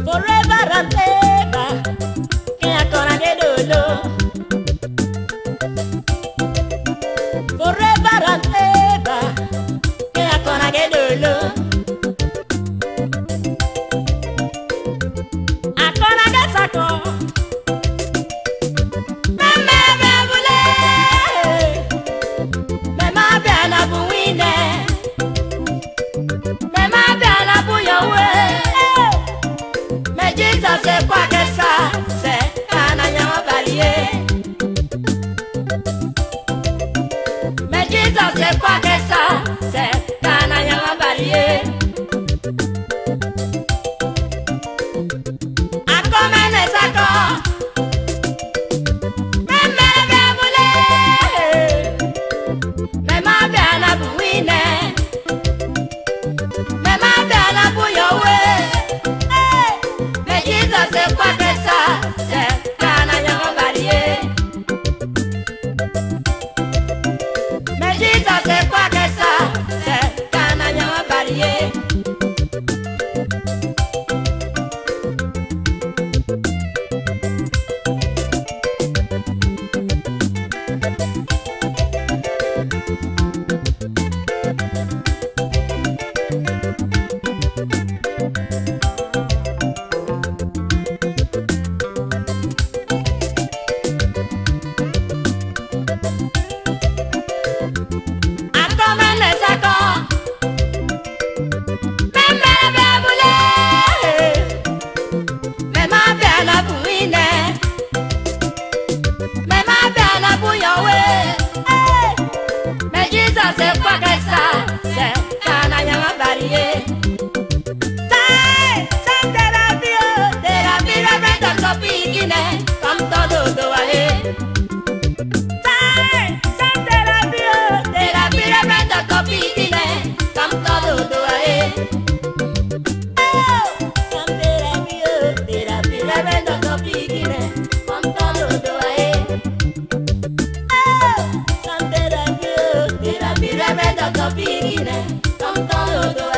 Forever and ever, can't gonna get no love. Mais Jesus c'est quoi que ça? C'est Cananya Balié. Mais Jesus c'est quoi que ça? C'est Cananya Balié. A comme les accords. C'est quoi que ça? C'est Cananya Balié. Mais Jesus c'est quoi que ça? C'est Cananya Balié. C'est quoi que ça? C'est Cananya Balié. C'est de la vie, dans ton pays, comme todo doale. C'est de la vie, dans ton pays, comme todo doale. C'est de la vie, dans ton pays, comme todo doale. Dans ton biguine, comme ton dodo.